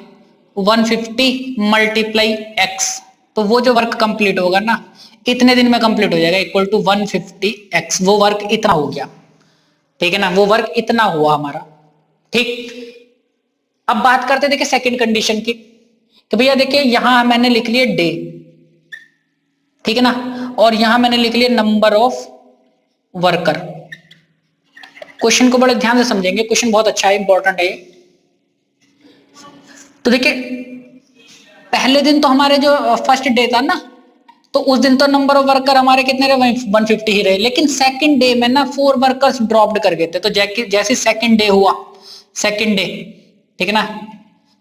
150 × x, तो वो जो वर्क कंप्लीट होगा ना इतने दिन में कंप्लीट हो जाएगा, इक्वल टू 150x, वो वर्क इतना हो गया, ठीक है ना, वो वर्क इतना हुआ हमारा, ठीक। अब बात करते देखिए सेकंड कंडीशन की, कि भैया देखिए यहां मैंने लिख लिया डे, ठीक है ना, और यहां मैंने लिख लिया नंबर ऑफ वर्कर। क्वेश्चन को बड़े ध्यान से समझेंगे, क्वेश्चन बहुत अच्छा है, इंपॉर्टेंट है। तो देखिए पहले दिन तो हमारे जो फर्स्ट डे था ना, तो उस दिन तो नंबर ऑफ वर्कर हमारे कितने रहे, 150 ही रहे, लेकिन सेकंड डे में ना 4 वर्कर्स ड्रॉप्ड कर गए थे। तो जैसे सेकंड डे हुआ, सेकंड डे, ठीक है ना,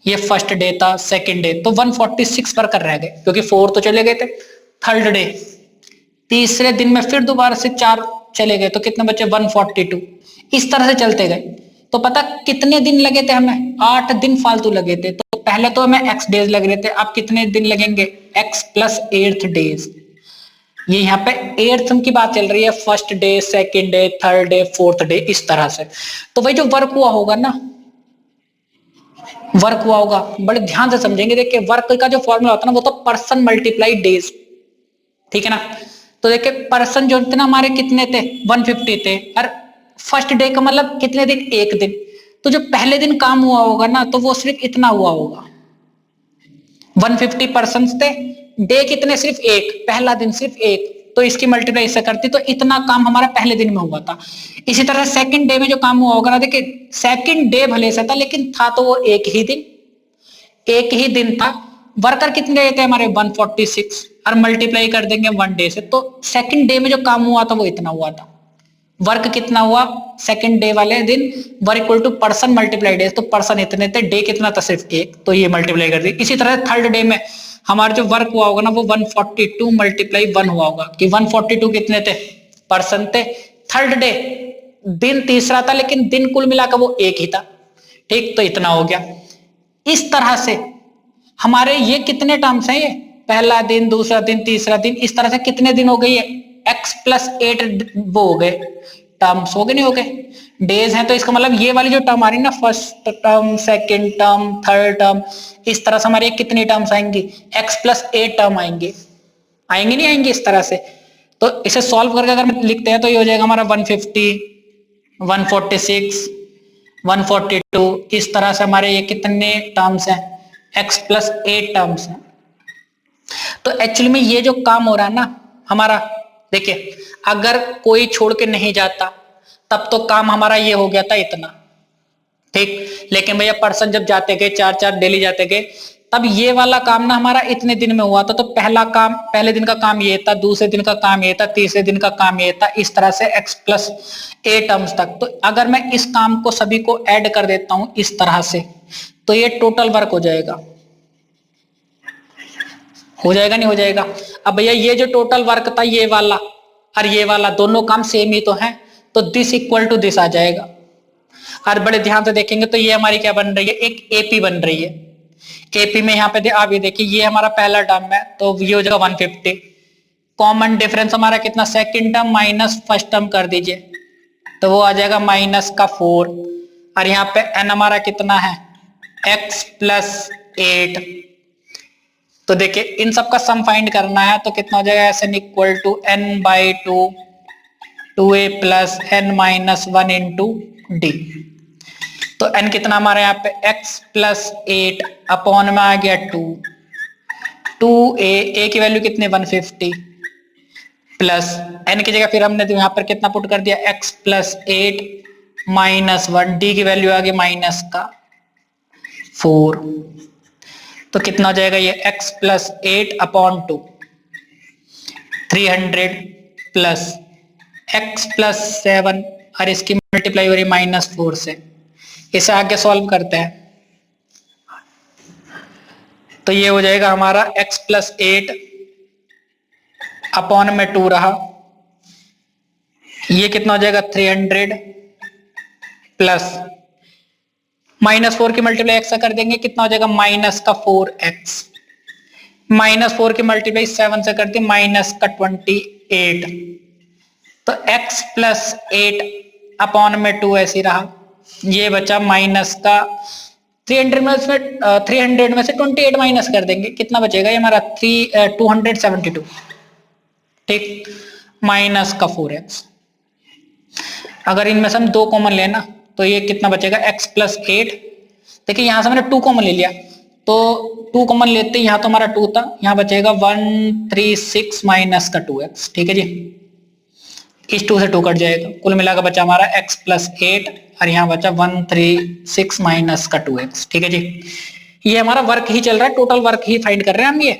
ये फर्स्ट डे था, सेकंड डे, तो 146 वर्कर रह गए क्योंकि 4 तो चले गए थे। थर्ड डे, तीसरे दिन में फिर दोबारा से 4 चले गए, तो कितने बचे, 142। इस तरह से चलते गए। तो पता कितने दिन लगे थे हमें, 8 दिन फालतू लगे थे। तो पहले तो हमें x डेज लग रहे थे, अब कितने दिन लगेंगे, x + 8 डेज। ये यहाँ पे 8th की बात चल रही है, first day, second day, third day, fourth day, इस तरह से। तो भाई जो वर्क हुआ होगा ना, वर्क हुआ होगा, बड़े ध्यान से समझेंगे। देखिए वर्क का जो फॉर्मूला होता है ना वो तो पर्सन × डेज, ठीक है ना। तो देखिए पर्सन जो थे ना हमारे कितने थे, 150 थे, और फर्स्ट डे का मतलब कितने दिन, 1 दिन। तो जो पहले दिन काम हुआ होगा ना तो वो सिर्फ इतना हुआ होगा, 150 पर्सन थे, डे कितने, सिर्फ 1, पहला दिन सिर्फ 1, तो इसकी मल्टीप्लाई इससे करती तो इतना काम हमारा पहले दिन में हुआ था। इसी तरह सेकंड डे में जो काम हुआ होगा ना, देखिए सेकंड डे भले से था लेकिन था तो वो एक ही दिन था। वर्कर कितने थे हमारे, 146, और मल्टीप्लाई कर देंगे 1 डे से, तो सेकंड डे में जो काम हुआ था वो इतना हुआ था। वर्क कितना हुआ सेकंड डे वाले दिन, work equal to person × days, तो पर्सन इतने थे, डे कितना था, सिर्फ 1, तो ये मल्टीप्लाई कर दी। इसी तरह थर्ड डे में हमारा जो वर्क हुआ होगा ना वो 142 × 1 हुआ होगा, कि 142 कितने थे, पर्सन थे। थर्ड डे दिन तीसरा था लेकिन दिन कुल मिलाकर वो 1 ही था, ठीक, तो इतना हो गया। इस तरह से हमारे ये कितने टर्म्स हैं, ये पहला दिन, दूसरा दिन, तीसरा दिन, इस तरह से कितने दिन हो गई है, x + 8 वो हो गए टर्म्स, हो गए नहीं हो गए, डेज हैं। तो इसका मतलब ये वाली जो टर्म आ रही है ना, first term, second term, third term, इस तरह से हमारी कितनी टर्म्स आएंगी, x + 8 टर्म आएंगे, नहीं आएंगे इस तरह से। तो इसे सॉल्व करके अगर लिखते हैं तो ये हो जाएगा हमारा 150, 146, 142, इस तरह से हमारे ये कितने टर्म्स हैं, x + 8 टर्म्स हैं। तो एक्चुअली में ये जो काम हो रहा है ना हमारा, देखिए अगर कोई छोड़ के नहीं जाता तब तो काम हमारा ये हो गया था इतना, ठीक। लेकिन भैया पर्सन जब जाते गए, 4 डेली जाते गए, तब ये वाला काम ना हमारा इतने दिन में हुआ था। तो पहले दिन का काम ये था, दूसरे दिन का काम ये था, तीसरे दिन का काम ये था, इस तरह से x + 8 टर्म्स तक। तो अगर मैं इस काम को सभी को ऐड कर देता हूं इस तरह से, तो ये टोटल वर्क हो जाएगा, हो जाएगा नहीं हो जाएगा। अब भैया ये जो टोटल वर्क था ये वाला और ये वाला दोनों काम सेम ही तो है, तो दिस इक्वल टू दिस आ जाएगा। और बड़े ध्यान से देखेंगे तो ये हमारी क्या बन रही है, एक एपी बन रही है। एपी में यहाँ पे आप ये देखिए ये हमारा पहला टर्म है तो ये हो जाएगा 150। कॉमन डिफरेंस हमारा कितना, second term minus first term कर दीजिए तो वो आ जाएगा माइनस का 4। और यहाँ पे n हमारा कितना है, x प्लस 8। तो देखिए इन सब का सम फाइंड करना है तो कितना हो जाएगा, S n equal to n by 2a plus N minus 1 into D. तो n कितना हमारे यहाँ पे x प्लस 8 अपॉन में आ गया 2a की वैल्यू कितनी 150 प्लस n की जगह फिर हमने तो यहाँ पर कितना पुट कर दिया x प्लस 8 माइनस 1, डी की वैल्यू आ गई माइनस का 4। तो कितना हो जाएगा ये x plus 8 upon 2 300 plus x plus 7 और इसकी मल्टीप्लाई हो रही -4 से। इसे आगे सॉल्व करते हैं तो ये हो जाएगा हमारा x प्लस 8 अपॉन में 2 रहा, ये कितना हो जाएगा 300 प्लस -4 की मल्टीप्लाई x से कर देंगे कितना हो जाएगा माइनस का 4x, -4 की मल्टीप्लाई 7 से कर दी माइनस का 28। तो x प्लस 8 अपॉन में 2 ऐसी रहा, ये बचा माइनस का 300 में से 28 माइनस कर देंगे कितना बचेगा ये हमारा 272, ठीक, माइनस का 4x। अगर इनमें से हम 2 कॉमन लेना तो ये कितना बचेगा x प्लस 8। देखिए यहां से मैंने 2 कॉमन ले लिया तो 2 कॉमन लेते यहाँ तो हमारा 2 था, यहाँ बचेगा 136 माइनस का 2x, ठीक है जी। इस 2 से 2 कट जाएगा, कुल मिलाकर बचा हमारा x प्लस 8 और यहाँ बचा 136 माइनस का 2x, ठीक है जी। ये हमारा वर्क ही चल रहा है, टोटल वर्क ही फाइंड कर रहे हैं हम ये,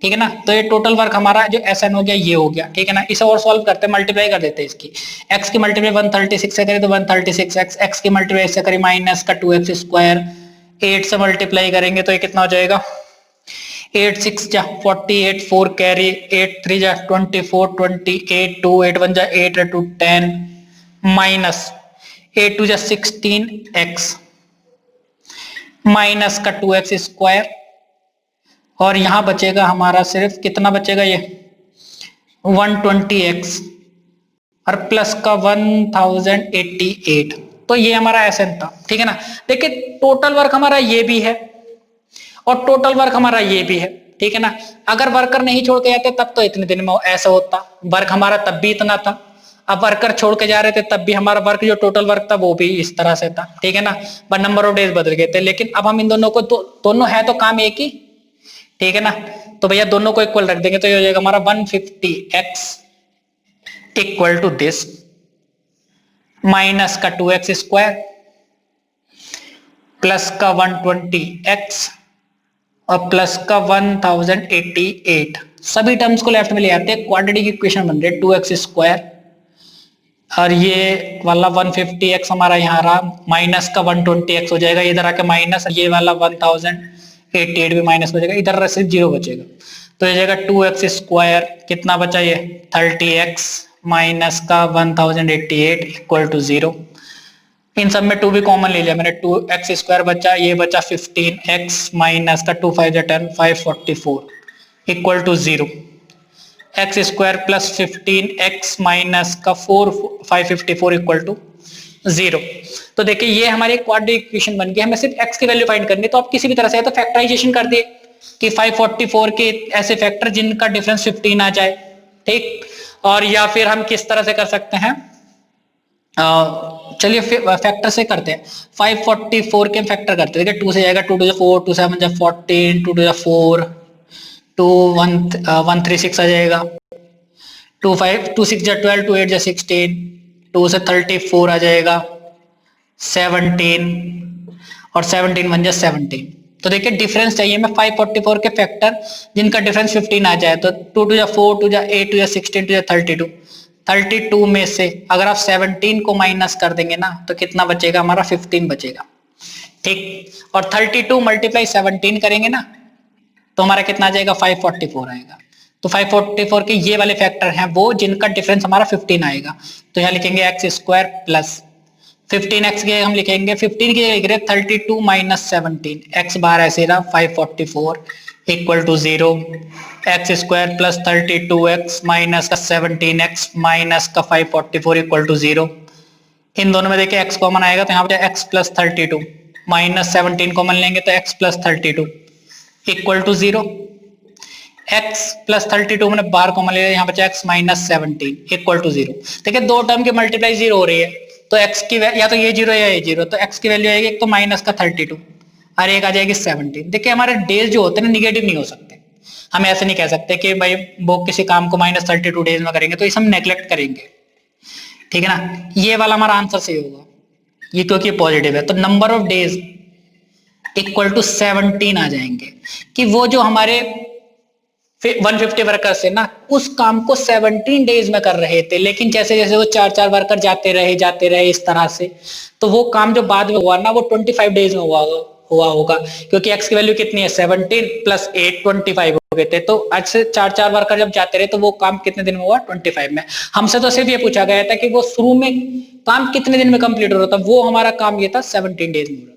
ठीक है ना। तो ये टोटल वर्क हमारा जो SN हो गया ये हो गया, ठीक है ना। इसे और सॉल्व करते हैं, मल्टीप्लाई कर देते हैं इसकी, x की मल्टीप्लाई 136 से करें तो 136x, x की मल्टीप्लाई से करें माइनस का 2x स्क्वायर, 8 से मल्टीप्लाई करेंगे तो ये कितना हो जाएगा 8 6 जा 48, 4 कैरी, 8 3 जा 24, 28, 2 8 1 जा 8 2 10 माइनस 8 2 जा 16x माइनस का 2x स्क्वायर, और यहां बचेगा हमारा सिर्फ कितना बचेगा ये 120x और प्लस का 1088। तो ये हमारा SN था, ठीक है ना। देखिए टोटल वर्क हमारा ये भी है और टोटल वर्क हमारा ये भी है, ठीक है ना। अगर वर्कर नहीं छोड़ के जाते तब तो इतने दिन में ऐसा होता, वर्क हमारा तब भी इतना था। अब वर्कर छोड़ के जा रहे थे तब भी हमारा वर्क जो टोटल वर्क था वो भी इस तरह से था, ठीक है ना, पर नंबर ऑफ डेज बदल गए थे। लेकिन अब हम इन दोनों को दोनों है तो काम एक ही, ठीक है ना। तो भैया दोनों को इक्वल रख देंगे तो ये हो जाएगा हमारा 150x equal to this minus का 2x स्क्वायर प्लस का 120x और प्लस का 1088। सभी टर्म्स को लेफ्ट में ले आते हैं, क्वाड्रेटिक इक्वेशन बन रही है 2x स्क्वायर और ये वाला 150x हमारा यहाँ रहा, माइनस का 120x हो जाएगा, इधर आके माइनस, ये वाला 1088 भी माइनस हो जाएगा, इधर सिर्फ 0 बचेगा। तो ये जाएगा 2x स्क्वायर, कितना बचा ये 30x माइनस का 1088 इक्वल टू 0। इन सब में 2 भी कॉमन ले लिया मैंने, 2x स्क्वायर बचा, ये बचा 15x माइनस का 2 5 10 544 equal to 0, x square plus 15x minus का 4 554 इक्वल टू 0। तो देखिए ये हमारी क्वाड्रेटिक इक्वेशन बन गई। हमें सिर्फ x की वैल्यू फाइंड करनी है, तो आप किसी भी तरह से तो फैक्टराइजेशन कर दिए कि 544 के ऐसे फैक्टर जिनका डिफरेंस 15 आ जाए, ठीक। और या फिर हम किस तरह से कर सकते हैं, चलिए फैक्टर से करते हैं। 544 के फैक्टर करते हैं, देखिए 2 से जाएगा 2 2 4 2 7 14 2 2 4 2 136 आ जाएगा, 2 5 2 6 12 2 8 16 2 से 34 आ जाएगा 17 और 17 1 17। तो देखिए डिफरेंस चाहिए हमें 544 के फैक्टर जिनका डिफरेंस 15 आ जाए, तो 2 2 4 2 8 2 16 2 32 32 में से अगर आप 17 को माइनस कर देंगे ना तो कितना बचेगा हमारा 15 बचेगा, ठीक। और 32 मल्टीप्लाई 17 करेंगे ना तो हमारा कितना आ जाएगा 544 आएगा। तो 544 के ये वाले फैक्टर हैं वो जिनका डिफरेंस हमारा 15 आएगा। तो यहाँ लिखेंगे एक्स स्क्वायर प्लस 15x के हम लिखेंगे 15 की लिख रहे 32 माइनस 17 एक्स बार ऐसे रहा 544 equal to 0 x square plus 32x minus का 17x माइनस का 544 इक्वल टू 0। इन दोनों में देखिए x कॉमन आएगा तो यहाँ पे x प्लस 32 माइनस 17 कॉमन लेंगे तो x plus 32 equal to 0। x plus 32 मैंने बाहर कॉमन लिया यहाँ बचा x माइनस 17 इक्वल टू 0। देखिए दो टर्म की मल्टीप्लाई 0 हो रही है तो x की या तो ये 0 या ये 0, तो x की वैल्यू आएगी एक तो माइनस का 32 और एक आ जाएगी 17। देखिए हमारे डेज जो होते हैं ना निगेटिव नहीं हो सकते। हम ऐसे नहीं कह सकते कि भाई वो किसी काम को माइनस 32 डेज में करेंगे तो इसे हम नेग्लेक्ट करेंगे, ठीक है ना। ये वाला हमारा आंसर सही होगा ये क्योंकि पॉजिटिव है। तो number of days equal to 17 आ जाएंगे कि वो जो हमारे 150 वर्कर्स है ना उस काम को 17 डेज में कर रहे थे, लेकिन जैसे जैसे वो 4-4 वर्कर जाते रहे इस तरह से, तो वो काम जो बाद में हुआ ना वो 25 डेज में हुआ होगा क्योंकि x की वैल्यू कितनी है 17 प्लस 8 25 हो गए थे। तो आज से 4-4 वर्कर जब जाते रहे तो वो काम कितने दिन में हुआ 25 में। हमसे तो सिर्फ ये पूछा गया था कि वो शुरू में काम कितने दिन में कंप्लीट हो रहा था, वो हमारा काम ये था 17 डेज में।